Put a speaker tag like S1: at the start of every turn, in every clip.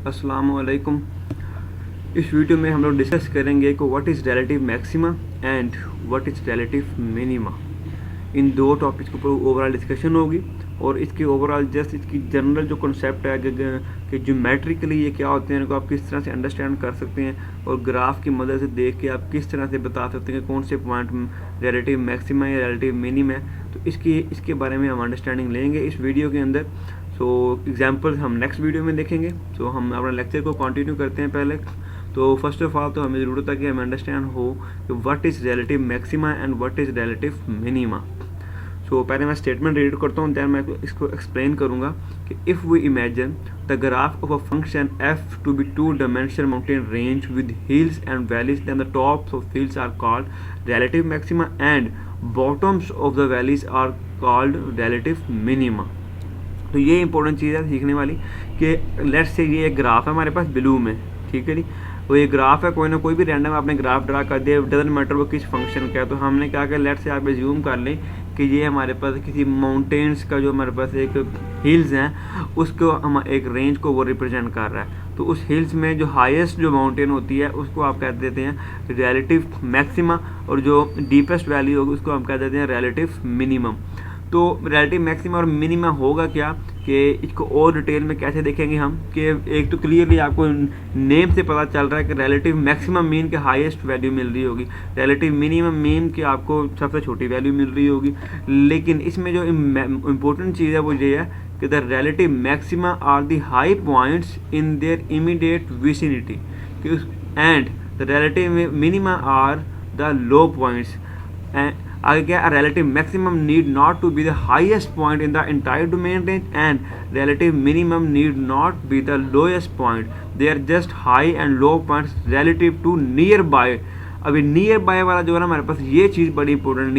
S1: अस्सलाम वालेकुम। इस वीडियो में हम लोग डिस्कस करेंगे कि what is relative maxima and what is relative minima. इन दो टॉपिक्स के ऊपर ओवरऑल डिस्कशन होगी और इसके ओवरऑल जस्ट इसकी जनरल जो कॉन्सेप्ट है कि ज्योमेट्रिकली ये क्या होते हैं इनको आप किस तरह से अंडरस्टैंड कर सकते हैं और ग्राफ की मदद से देख के आप किस तरह से बता सकते हैं कि कौन से पॉइंट रिलेटिव मैक्सिमा या रिलेटिव मिनिमा है। तो इसके बारे में हम अंडरस्टैंडिंग लेंगे इस वीडियो के अंदर। सो एग्जाम्पल्स हम नेक्स्ट वीडियो में देखेंगे। सो हम अपना लेक्चर को कंटिन्यू करते हैं। पहले तो फर्स्ट ऑफ ऑल तो हमें ज़रूरत है कि हमें अंडरस्टैंड हो कि what is relative maxima and what is relative minima. So पहले मैं स्टेटमेंट रीड करता हूँ, दैन मैं इसको एक्सप्लेन करूँगा कि if we imagine the graph of a function f to be two dimensional mountain range with hills and valleys, then the tops of hills are called relative maxima and bottoms of the valleys are called relative minima. तो ये important चीज़ है सीखने वाली कि let's say ये एक graph है हमारे पास ब्लू में, ठीक है जी। तो ये ग्राफ है, कोई ना कोई भी रैंडम आपने ग्राफ ड्रा कर दिया, डजंट मैटर वो किस फंक्शन का है। तो हमने क्या कि लेट्स से आप एज्यूम कर लें कि ये हमारे पास किसी माउंटेन्स का जो हमारे पास एक हिल्स हैं उसको हम एक रेंज को वो रिप्रेजेंट कर रहा है। तो उस हिल्स में जो हाईएस्ट जो माउंटेन होती है उसको आप कह देते हैं रिलेटिव मैक्सिमा और जो डीपेस्ट वैली होगी उसको हम कह देते हैं रिलेटिव मिनिमम। तो रिलेटिव मैक्सिमा और मिनिमा होगा क्या कि इसको और डिटेल में कैसे देखेंगे हम कि एक तो क्लियरली आपको नेम से पता चल रहा है कि रिलेटिव मैक्सिमम मीन के हाईएस्ट वैल्यू मिल रही होगी, रिलेटिव मिनिमम मीन के आपको सबसे छोटी वैल्यू मिल रही होगी। लेकिन इसमें जो इम्पोर्टेंट चीज़ है वो ये है कि the relative maxima are the high points in their immediate vicinity and the relative minima are the low points. आगे क्या, relative maximum need not to be the highest point in the entire domain range and relative minimum need not be the lowest point, they are just high and low points relative to nearby. अभी nearby वाला जो है ना हमारे पास ये चीज़ बड़ी important,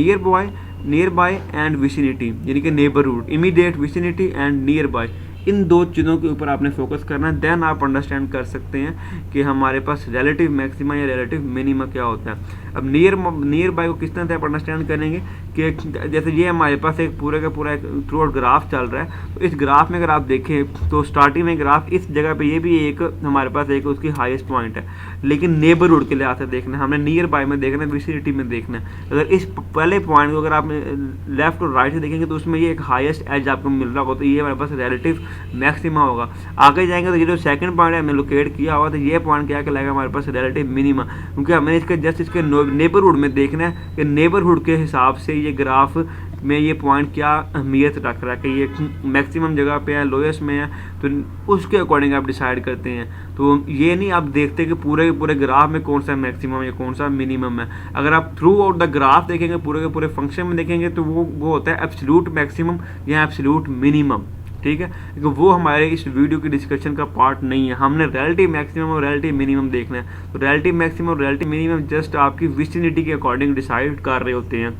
S1: nearby and vicinity यानी कि neighbourhood, immediate vicinity and nearby, इन दो चीज़ों के ऊपर आपने फोकस करना है। देन आप अंडरस्टैंड कर सकते हैं कि हमारे पास रिलेटिव मैक्सिमा या रिलेटिव मिनिमा क्या होता है। अब नियर बाय को किस तरह से आप अंडरस्टैंड करेंगे कि जैसे ये हमारे पास एक पूरे का पूरा एक थ्रू आउट ग्राफ चल रहा है। तो इस ग्राफ में अगर आप देखें तो स्टार्टिंग में ग्राफ इस जगह पे ये भी एक हमारे पास एक उसकी हाईएस्ट पॉइंट है, लेकिन नेबरहुड के लिहाज से देखना है, हमने नियर बाय में देखना है, विसिनिटी में देखना है। अगर इस पहले पॉइंट को अगर आप लेफ्ट और राइट से देखेंगे तो उसमें ये एक हाईएस्ट एज आपको मिल रहा होगा, तो ये हमारे पास रिलेटिव मैक्सिमा होगा। आगे जाएंगे तो ये जो सेकंड पॉइंट है हमने लोकेट किया हुआ, तो ये पॉइंट क्या कहलाएगा हमारे पास रिलेटिव मिनिमा, क्योंकि हमें इसके जस्ट इसके नेबरहुड में देखना है कि नेबरहुड के हिसाब से ये ग्राफ में ये पॉइंट क्या अहमियत रख रहा है कि ये मैक्सिमम जगह पे है, लोएस्ट में है, तो उसके अकॉर्डिंग आप डिसाइड करते हैं। तो ये नहीं आप देखते कि पूरे के पूरे ग्राफ में कौन सा मैक्सिमम या कौन सा मिनिमम है। अगर आप थ्रू आउट द ग्राफ देखेंगे, पूरे के पूरे फंक्शन में देखेंगे, तो वो होता है एब्सोल्यूट मैक्सिमम या एब्सोल्यूट मिनिमम, ठीक है। क्योंकि वो हमारे इस वीडियो की डिस्कशन का पार्ट नहीं है, हमने रिलेटिव मैक्सिमम और रिलेटिव मिनिमम देखना है। तो रिलेटिव मैक्सिमम और रिलेटिव मिनिमम जस्ट आपकी विसिनिटी के अकॉर्डिंग डिसाइड कर रहे होते हैं।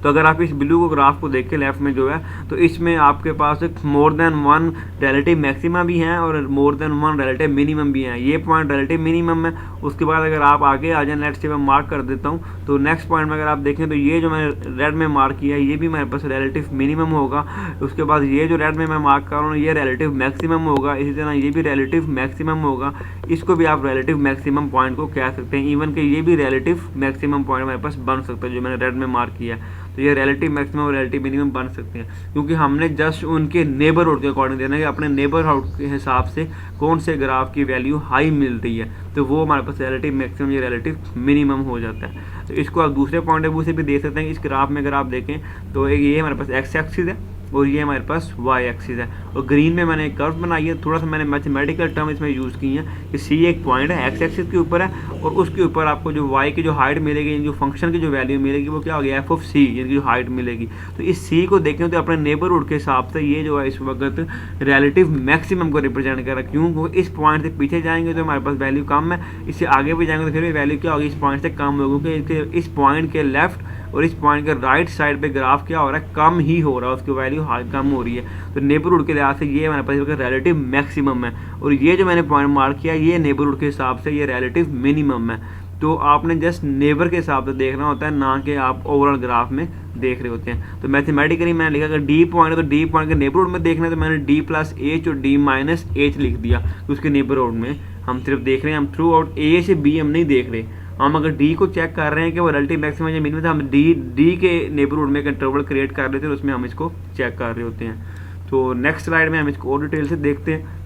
S1: तो अगर आप इस ब्लू को ग्राफ को देखें लेफ्ट में जो है, तो इसमें आपके पास more than one relative maxima भी हैं और more than one relative minimum भी हैं। ये पॉइंट रिलेटिव मिनिमम है। उसके बाद अगर आप आगे आ जाए, नेक्स्ट मैं मार्क कर देता हूँ, तो नेक्स्ट पॉइंट में अगर आप देखें तो ये जो मैंने रेड में मार्क किया है ये भी मेरे पास रिलेटिव मिनिमम होगा। उसके बाद ये जो रेड में मैं मार्क कर रहा हूँ ये रिलेटिव मैक्सिमम होगा, इसी तरह ये भी रिलेटिव मैक्सिमम होगा। इसको भी आप रिलेटिव मैक्सिमम पॉइंट को कह सकते हैं, इवन कि ये भी रिलेटिव मैक्सिमम पॉइंट मेरे पास बन सकता है जो मैंने रेड में मार्क किया है। तो ये रिलेटिव मैक्सिमम और रिलेटिव मिनिमम बन सकते हैं, क्योंकि हमने जस्ट उनके नेबरहुड के अकॉर्डिंग देना है कि अपने नेबरहुड के हिसाब से कौन से ग्राफ की वैल्यू हाई मिल रही है, तो वो हमारे पास रिलेटिव मैक्सिमम या रिलेटिव मिनिमम हो जाता है। तो इसको आप दूसरे पॉइंट ऑफ व्यू से भी देख सकते हैं। इस ग्राफ में अगर आप देखें तो ये हमारे पास एक्स एक्सिस है और ये हमारे पास वाई एक्सिस है, और ग्रीन में मैंने एक कर्व बनाई है। थोड़ा सा मैंने मैथमेटिकल टर्म इसमें यूज़ की है कि सी एक पॉइंट है, एक्स एक्सिस के ऊपर है, और उसके ऊपर आपको जो वाई की जो हाइट मिलेगी, जो फंक्शन की जो वैल्यू मिलेगी वो क्या हो गया, एफ ऑफ सी, यानी जो हाइट मिलेगी। तो इस सी को देखें तो अपने नेबरहुड के हिसाब से ये जो है इस वक्त रिलेटिव मैक्सिमम को रिप्रेजेंट कर रहा है। क्यों? क्योंकि इस पॉइंट से पीछे जाएंगे तो हमारे पास वैल्यू कम है, इससे आगे भी जाएंगे तो फिर भी वैल्यू क्या होगी, इस पॉइंट से कम होगी, क्योंकि इस पॉइंट के लेफ्ट और इस पॉइंट के राइट साइड पे ग्राफ क्या हो रहा है, कम ही हो रहा है, उसकी वैल्यू कम हो रही है। तो नेबरहुड के लिहाज से ये हमारे पास रिलेटिव मैक्सिमम है, और ये जो मैंने पॉइंट मार्क किया ये नेबरहुड के हिसाब से ये रिलेटिव मिनिमम है। तो आपने जस्ट नेबर के हिसाब से देखना होता है, ना कि आप ओवरऑल ग्राफ में देख रहे होते हैं। तो मैथमेटिकली मैंने लिखा अगर डी पॉइंट है तो डी पॉइंट के नेबरहुड में देखना है, तो मैंने डी प्लस एच और डी माइनस एच लिख दिया। तो उसके नेबरहुड में हम सिर्फ देख रहे हैं, हम थ्रू आउट ए से बी हम नहीं देख रहे। हम अगर डी को चेक कर रहे हैं कि वो रिलेटिव मैक्सिमम या मिनिमम था, हम डी के नेबरहुड में एक इंटरवल क्रिएट कर रहे थे, उसमें हम इसको चेक कर रहे होते हैं। तो नेक्स्ट स्लाइड में हम इसको और डिटेल से देखते हैं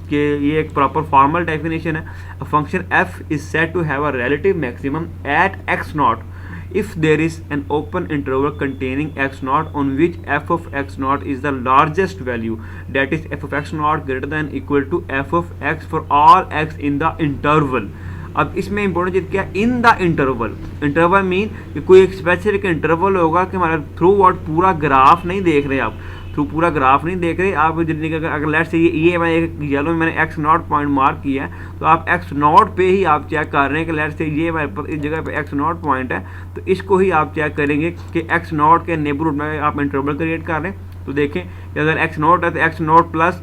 S1: कि ये एक प्रॉपर फॉर्मल डेफिनेशन है। A function f is said to have a relative maximum at x naught if there is an open interval containing x naught on which f of x naught is the largest value, that is f of x naught greater than equal to f of x for all x in the interval। अब इसमें important चीज क्या, in the interval. Interval mean कि कोई एक specific interval होगा कि हमारा थ्रू आउट पूरा ग्राफ नहीं देख रहे आप, थ्रू पूरा ग्राफ नहीं देख रहे आप। अगर लेट्स से ये मैं एक येलो में मैंने एक्स नॉट पॉइंट मार्क किया है, तो आप एक्स नॉट पे ही आप चेक कर रहे हैं कि लेट्स से ये हमारे पास इस जगह पे एक्स नॉट पॉइंट है, तो इसको ही आप चेक करेंगे कि एक्स नॉट के नेबरहुड में आप इंटरवल क्रिएट कर रहे हैं। तो देखें कि अगर एक्स नॉट है तो एक्स नॉट प्लस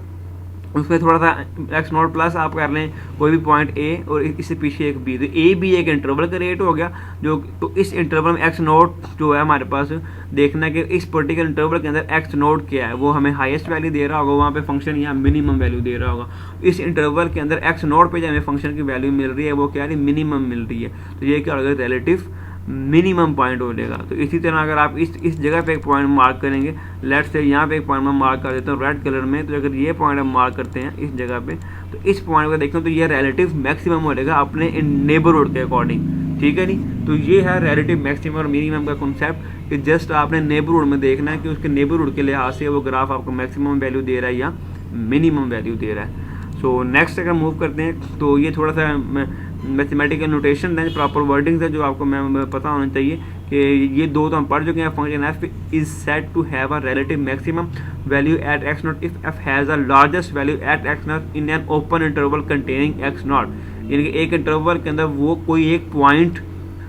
S1: उसमें थोड़ा सा एक्स नॉट प्लस आप कर लें कोई भी पॉइंट ए और इससे पीछे एक बी, तो ए बी एक इंटरवल क्रिएट हो गया जो। तो इस इंटरवल में एक्स नॉट जो है हमारे पास देखना कि इस पर्टिकुलर इंटरवल के अंदर एक्स नॉट क्या है, वो हमें हाईएस्ट वैल्यू दे रहा होगा, वहाँ पे फंक्शन यहाँ मिनिमम वैल्यू दे रहा होगा। इस इंटरवल के अंदर एक्स नॉट पे जो हमें फंक्शन की वैल्यू मिल रही है वो क्या है, मिनिमम मिल रही है। तो ये क्या होगा, रिलेटिव मिनिमम पॉइंट हो जाएगा। तो इसी तरह अगर आप इस जगह पे एक पॉइंट मार्क करेंगे, लेट्स से यहाँ पे एक पॉइंट मैं मार्क कर देता हूँ रेड कलर में, तो अगर ये पॉइंट हम मार्क करते हैं इस जगह पे, तो इस पॉइंट को देखें तो ये रिलेटिव मैक्सिमम हो जाएगा अपने नेबरहुड के अकॉर्डिंग, ठीक है नहीं। तो ये है रिलेटिव मैक्सिमम और मिनिमम का कॉन्सेप्ट कि जस्ट आपने नेबरहुड में देखना है कि उसके नेबरहुड के लिहाज से वो ग्राफ आपको मैक्सिमम वैल्यू दे रहा है या मिनिमम वैल्यू दे रहा है। सो नेक्स्ट अगर मूव करते हैं तो ये थोड़ा सा मैथमेटिकल नोटेशन है, प्रॉपर वर्डिंग्स है जो आपको मैं पता होना चाहिए कि ये दो तो हम पढ़ चुके हैं। Function f is said to have a relative maximum value at x naught if f has a largest value at x naught in an open interval containing x naught, यानी कि एक इंटरवल के अंदर वो कोई एक पॉइंट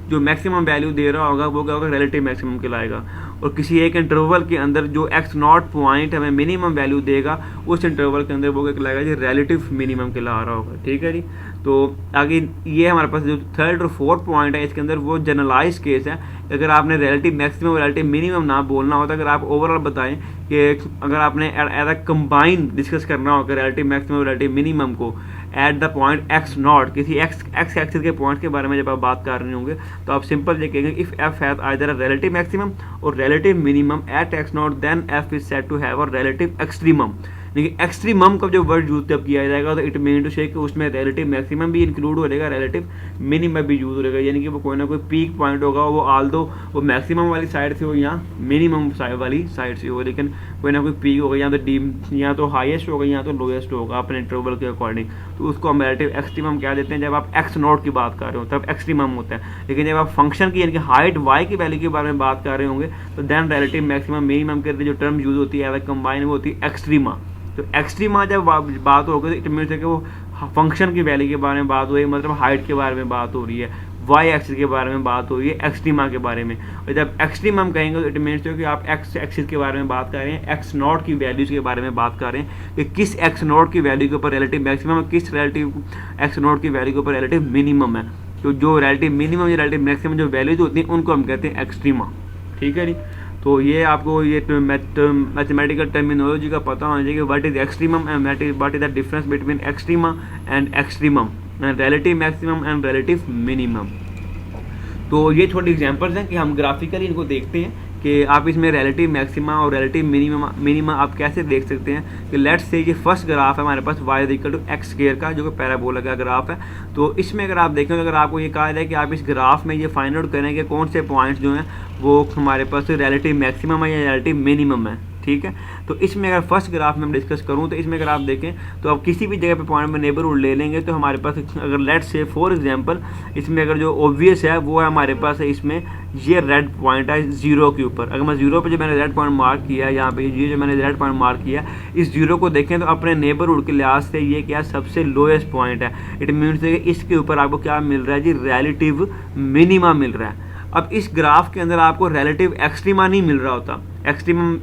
S1: जो maximum value दे रहा होगा वो क्या होगा, रिलेटिव मैक्सिमम कहलाएगा। और किसी एक इंटरवल के अंदर जो एक्स नॉट पॉइंट हमें मिनिमम वैल्यू देगा उस इंटरवल के अंदर वो क्या कहलाएगा जी, रिलेटिव मिनिमम कहला रहा होगा, ठीक है जी। तो आगे ये हमारे पास जो थर्ड और फोर्थ पॉइंट है इसके अंदर वो जनरलाइज केस है। अगर आपने रिलेटिव मैक्सिमम और रिलेटिव मिनिमम ना बोलना होता, अगर आप ओवरऑल बताएं कि अगर आपने एज अ कंबाइन डिस्कस करना होगा रिलेटिव मैक्सिमम और रिलेटिव मिनिमम को at the point x not, किसी एक्स एक्सिस के पॉइंट के बारे में जब आप बात कर रहे होंगे, तो आप सिंपल ये कहेंगे if f has either a relative maximum और relative minimum at x naught then f is said to have a relative extremum. लेकिन एक्सट्रीमम का जो वर्ड यूज जब किया जाएगा तो इट मीन टू से कि उसमें रिलेटिव मैक्सिमम भी इंक्लूड हो जाएगा, रिलेटिव मिनिमम भी यूज हो जाएगा, यानी कि वो कोई ना कोई पीक पॉइंट होगा, वो आल्दो वो मैक्सिमम वाली साइड से हो या मिनिमम वाली साइड से हो, लेकिन कोई ना कोई पीक होगा, या तो डी या तो हाईएस्ट होगा या तो लोएस्ट होगा अपने इंटरवल के अकॉर्डिंग। तो उसको हम रिलेटिव एक्सट्रीमम क्या देते हैं, जब आप एक्स नॉट की बात कर रहे हो तब एक्सट्रीमम होता है। लेकिन जब आप फंक्शन की यानी कि हाइट वाई की वैल्यू के बारे में बात कर रहे होंगे तो देन रिलेटिव मैक्सिमम मिनिमम के जो टर्म यूज होती है कंबाइन वो होती है एक्सट्रीमा। तो एक्सट्रीमा जब बात होगी तो इट मीन्स है कि वो फंक्शन की वैल्यू के बारे में बात हो रही है, मतलब हाइट के बारे में बात हो रही है, वाई एक्सिस के बारे में बात हो रही है, एक्सट्रीमा के बारे में। और जब एक्सट्रीमा हम कहेंगे तो इट मीन्स है कि आप एक्स एक्सिस के बारे में बात कर रहे हैं, एक्स नॉट की वैल्यूज के बारे में बात कर रहे हैं कि किस एक्स नॉट की वैल्यू के ऊपर रिलेटिव मैक्सिमम है, किस रिलेटिव एक्स नॉट की वैल्यू के ऊपर रिलेटिव मिनिमम है। तो जो रिलेटिव मिनिमम या रिलेटिव मैक्सिमम जो वैल्यूज होती हैं उनको हम कहते हैं एक्सट्रीमा, ठीक है जी। तो ये आपको ये मैथमेटिकल टर्मिनोलॉजी का पता होना चाहिए, what is extremum and what is the difference between extrema and extremum and relative maximum and relative minimum. तो ये थोड़ी एग्जांपल्स हैं कि हम ग्राफिकली इनको देखते हैं कि आप इसमें रिलेटिव मैक्सिमा और रिलेटिव मिनिमा आप कैसे देख सकते हैं। कि लेट्स से ये फर्स्ट ग्राफ है हमारे पास y equal to x square का जो कि पैराबोला का ग्राफ है। तो इसमें अगर आप देखें तो अगर आपको ये कहा जाए कि आप इस ग्राफ में ये फाइंड आउट करें कि कौन से पॉइंट्स जो हैं वो हमारे पास रिलेटिव मैक्सिमम है या रिलेटिव मिनिमम है, ठीक है। तो इसमें अगर फर्स्ट ग्राफ में हम डिस्कस करूं तो इसमें अगर आप देखें तो आप किसी भी जगह पे पॉइंट में नेबरहुड ले लेंगे तो हमारे पास अगर लेट्स से फॉर एग्जांपल इसमें अगर जो ऑब्वियस है वो है हमारे पास है इसमें ये रेड पॉइंट है जीरो के ऊपर। अगर मैं जीरो पे जो मैंने रेड पॉइंट मार्क किया यहाँ पे ये जो मैंने रेड पॉइंट मार्क किया इस जीरो को देखें तो अपने नेबरहुड के लिहाज से ये क्या सबसे लोएस्ट पॉइंट है। इट मीन्स कि इसके ऊपर आपको क्या मिल रहा है जी, रिलेटिव मिनिमा मिल रहा है। अब इस ग्राफ के अंदर आपको रिलेटिव एक्सट्रीमा नहीं मिल रहा होता। एक्सट्रीमम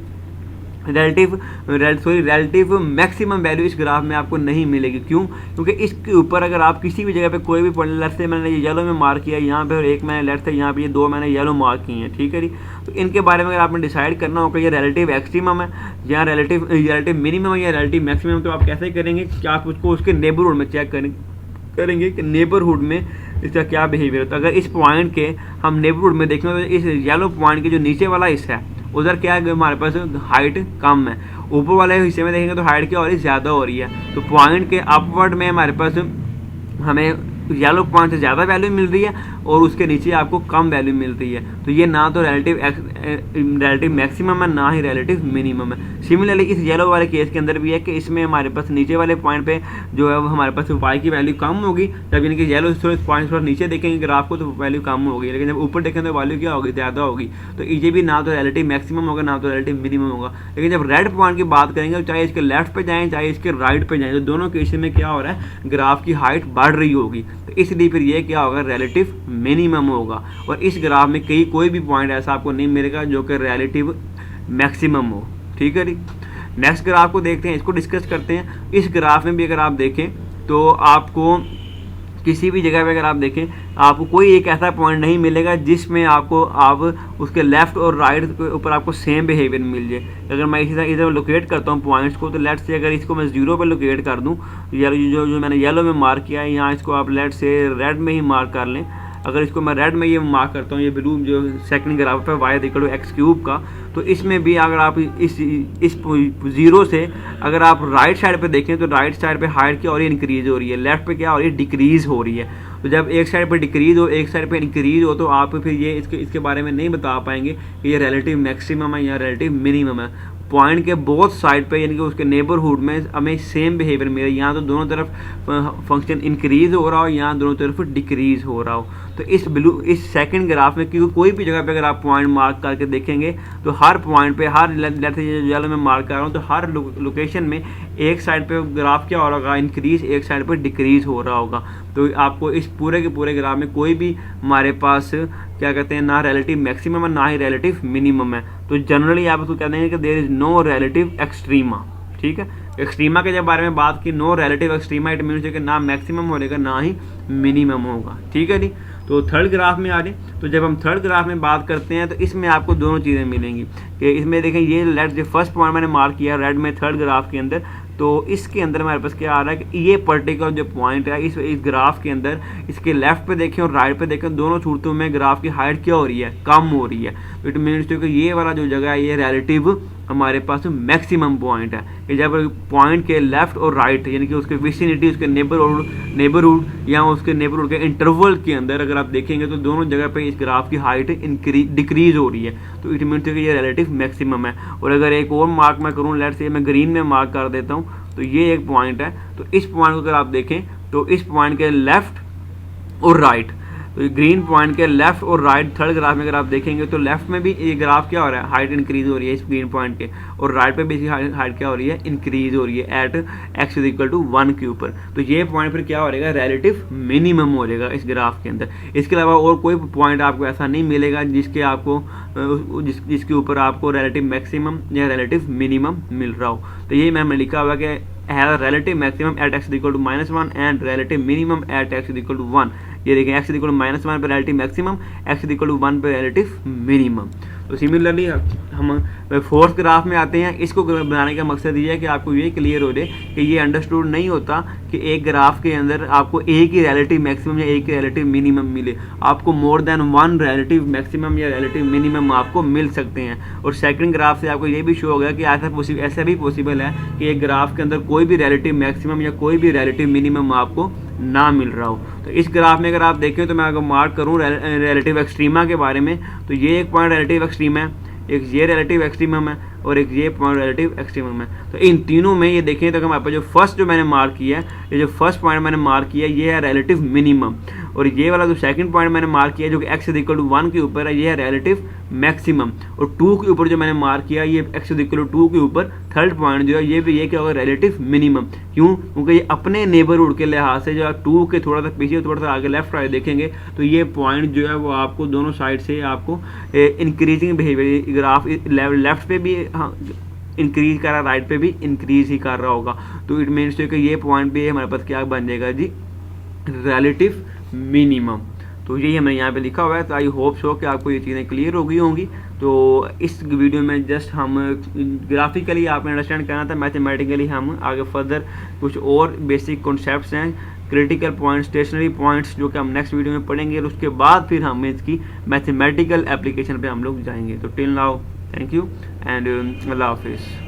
S1: रिलेटिव मैक्सिमम वैल्यू इस ग्राफ में आपको नहीं मिलेगी। क्यों? क्योंकि इसके ऊपर अगर आप किसी भी जगह पे कोई भी पॉइंट, लेट्स से मैंने ये येलो में मार्क किया यहाँ पे, और एक मैंने लेट्स से यहाँ पे ये दो मैंने येलो मार्क किए हैं, ठीक है जी। तो इनके बारे में अगर आपने डिसाइड करना होगा ये रिलेटिव एक्सट्रीमम है या रिलेटिव मिनिमम है या रिलेटिव मैक्सिमम, तो आप कैसे करेंगे कि आप उसको उसके नेबरहुड में चेक करेंगे कि नेबरहुड में इसका क्या बिहेवियर होता है। अगर इस पॉइंट के हम नेबरहुड में देखें तो इस येलो पॉइंट के जो नीचे वाला हिस्सा है उधर क्या है, हमारे पास हाइट कम है, ऊपर वाले हिस्से में देखेंगे तो हाइट क्या हो रही है, ज़्यादा हो रही है। तो पॉइंट के अपवर्ड में हमारे पास हमें येलो पॉइंट से ज़्यादा वैल्यू मिल रही है और उसके नीचे आपको कम वैल्यू मिल रही है। तो ये ना तो रिलेटिव मैक्सिमम है ना ही रिलेटिव मिनिमम है। सिमिलरली इस येलो वाले केस के अंदर भी है कि इसमें हमारे पास नीचे वाले पॉइंट पे जो है वो हमारे पास वाई की वैल्यू कम होगी, जब इनके येलो पॉइंट थोड़ा नीचे देखेंगे ग्राफ को तो वैल्यू कम होगी, लेकिन जब ऊपर देखेंगे तो वैल्यू क्या होगी, ज़्यादा होगी। तो ये भी ना तो रिलेटिव मैक्सिमम होगा ना तो रिलेटिव मिनिमम होगा। लेकिन जब रेड पॉइंट की बात करेंगे तो चाहे इसके लेफ्ट पे जाएँ चाहे इसके राइट पे जाएँ, तो दोनों केस में क्या हो रहा है, ग्राफ की हाइट बढ़ रही होगी। तो इसलिए फिर ये क्या होगा, रिलेटिव मिनिमम होगा। और इस ग्राफ में कोई भी पॉइंट ऐसा आपको नहीं मिलेगा जो कि रिलेटिव मैक्सिमम हो, ठीक है जी। नेक्स्ट ग्राफ को देखते हैं, इसको डिस्कस करते हैं। इस ग्राफ में भी अगर आप देखें तो आपको किसी भी जगह पे अगर आप देखें आपको कोई एक ऐसा पॉइंट नहीं मिलेगा जिसमें आप उसके लेफ्ट और राइट के ऊपर आपको सेम बिहेवियर मिल जाए। अगर मैं इसी तरह इधर लोकेट करता हूँ पॉइंट्स को, तो लेट्स से अगर इसको मैं 0 पे लोकेट कर दूँ, जो मैंने येलो में मार्क किया है, यहाँ इसको आप लेट्स से रेड में ही मार्क कर लें। अगर इसको मैं रेड में ये मार्क करता हूँ, ये ब्लू जो सेकंड ग्राफ है y equal to x cube का, तो इसमें भी अगर आप इस 0 से अगर आप राइट साइड पे देखें तो राइट साइड पे हाइट क्या हो रही है, इंक्रीज हो रही है, लेफ्ट पे क्या हो रही है, डिक्रीज हो रही है। तो जब एक साइड पे डिक्रीज हो एक साइड पे इंक्रीज हो तो आप फिर ये इसके बारे में नहीं बता पाएंगे कि ये रिलेटिव मैक्सिमम है या रिलेटिव मिनिमम है। पॉइंट के बोथ साइड पे यानी कि उसके नेबरहुड में हमें सेम बिहेवियर मिले, यहाँ तो दोनों तरफ फंक्शन इंक्रीज हो रहा हो, यहाँ दोनों तरफ डिक्रीज हो रहा हो। तो इस सेकंड ग्राफ में क्योंकि कोई भी जगह पे अगर आप पॉइंट मार्क करके देखेंगे तो हर पॉइंट पे हर जेल में मार्क कर रहा हूँ तो हर लोकेशन में एक साइड पे ग्राफ क्या हो रहा होगा, इंक्रीज, एक साइड पे डिक्रीज हो रहा होगा। तो आपको इस पूरे के पूरे ग्राफ में कोई भी हमारे पास क्या कहते हैं, ना रिलेटिव मैक्सिमम है ना ही रिलेटिव मिनिमम है। तो जनरली आप उसको कहते हैं कि there is no relative extrema, ठीक है। एक्सट्रीमा के जब बारे में बात की, no relative extrema, it means कि ना मैक्सिमम होगा ना ही मिनिमम होगा, ठीक है जी। तो थर्ड ग्राफ में आ जाए, तो जब हम थर्ड ग्राफ में बात करते हैं तो इसमें आपको दोनों चीज़ें मिलेंगी कि इसमें देखें ये लेट्स जो फर्स्ट पॉइंट मैंने मार्क किया रेड में थर्ड ग्राफ के अंदर, तो इसके अंदर हमारे पास क्या आ रहा है कि ये पर्टिकुलर जो पॉइंट है इस ग्राफ के अंदर इसके लेफ्ट पे देखें और राइट पे देखें, दोनों सूरतों में ग्राफ की हाइट क्या हो रही है, कम हो रही है। तो इट मीन्स कि ये वाला जो जगह है ये रिलेटिव हमारे पास मैक्सिमम पॉइंट है कि जब पॉइंट के लेफ्ट और राइट यानी कि उसके विसिनिटी, उसके नेबरहुड या उसके नेबरहुड के इंटरवल के अंदर अगर आप देखेंगे तो दोनों जगह पे इस ग्राफ की हाइट डिक्रीज हो रही है। तो इट मीन्स कि ये रिलेटिव मैक्सिमम है। और अगर एक और मार्क मैं करूँ, लेट्स से मैं ग्रीन में मार्क कर देता हूँ, तो ये एक पॉइंट है। तो इस पॉइंट को अगर आप देखें तो इस पॉइंट के लेफ्ट और राइट, तो ग्रीन पॉइंट के लेफ्ट और राइट थर्ड ग्राफ में अगर आप देखेंगे तो लेफ्ट में भी ये ग्राफ क्या हो रहा है, हाइट इंक्रीज हो रही है इस ग्रीन पॉइंट के, और राइट पे भी इसकी हाइट क्या हो रही है, इंक्रीज हो रही है at x is equal to 1 के ऊपर। तो ये पॉइंट फिर क्या हो रहेगा, रिलेटिव मिनिमम हो जाएगा इस ग्राफ के अंदर। इसके अलावा और कोई पॉइंट आपको ऐसा नहीं मिलेगा जिसके ऊपर आपको रिलेटिव मैक्सिमम या रिलेटिव मिनिमम मिल रहा हो। तो यही मैंने लिखा हुआ कि relative maximum at x is equal to -1 and relative minimum at x is equal to 1। ये देखें x is equal to -1 पे relative maximum, x is equal to 1 पे relative minimum। तो सिमिलरली हम फोर्थ ग्राफ में आते हैं। इसको बनाने का मकसद ये है कि आपको ये क्लियर हो जाए कि ये अंडरस्टूड नहीं होता कि एक ग्राफ के अंदर आपको एक ही रिलेटिव मैक्सिमम या एक ही रिलेटिव मिनिमम मिले, आपको मोर देन वन रिलेटिव मैक्सिमम या रिलेटिव मिनिमम आपको मिल सकते हैं। और सेकंड ग्राफ से आपको ये भी शो हो गया कि ऐसा भी पॉसिबल है कि एक ग्राफ के अंदर कोई भी रिलेटिव मैक्सिमम या कोई भी रिलेटिव मिनिमम आपको ना मिल रहा हो। तो इस ग्राफ में अगर आप देखें तो मैं अगर मार्क करूं रिलेटिव एक्सट्रीमा के बारे में, तो ये एक पॉइंट रिलेटिव एक्सट्रीमा है, एक ये रिलेटिव एक्सट्रीमम है और एक ये पॉइंट रिलेटिव एक्सट्रीमम है। तो इन तीनों में ये देखें तो हमारे पास जो फर्स्ट जो मैंने मार्क किया है, ये जो फर्स्ट पॉइंट मैंने मार्क किया ये है रिलेटिव मिनिमम, और ये वाला जो सेकंड पॉइंट मैंने मार्क किया जो कि x इक्वल टू 1 के ऊपर है ये है रिलेटिव मैक्सिमम, और 2 के ऊपर जो मैंने मार्क किया ये x इक्वल टू 2 के ऊपर थर्ड पॉइंट जो है ये भी ये क्या होगा, रिलेटिव मिनिमम। क्यों? क्योंकि ये अपने नेबरहुड के लिहाज से जो 2 के थोड़ा सा पीछे थोड़ा सा आगे लेफ्ट राइट देखेंगे तो ये पॉइंट जो है वो आपको दोनों साइड से आपको इंक्रीजिंग बिहेवियर ग्राफ लेफ्ट पे भी इंक्रीज कर रहा है, राइट पे भी इंक्रीज ही कर रहा होगा। तो इट मीन्स कि ये पॉइंट भी हमारे पास क्या बन जाएगा जी, रिलेटिव मिनिमम। तो यही हमने यहाँ पे लिखा हुआ है। तो आई होप सो कि आपको ये चीज़ें क्लियर हो गई होंगी। तो इस वीडियो में जस्ट हम ग्राफिकली आपने अंडरस्टैंड करना था, मैथमेटिकली हम आगे फर्दर कुछ और बेसिक कॉन्सेप्ट्स हैं, क्रिटिकल पॉइंट्स, स्टेशनरी पॉइंट्स, जो कि हम नेक्स्ट वीडियो में पढ़ेंगे। और उसके बाद फिर हम इसकी मैथमेटिकल एप्लीकेशन पे हम लोग जाएंगे। तो till now thank you and अल्लाह हाफिज़।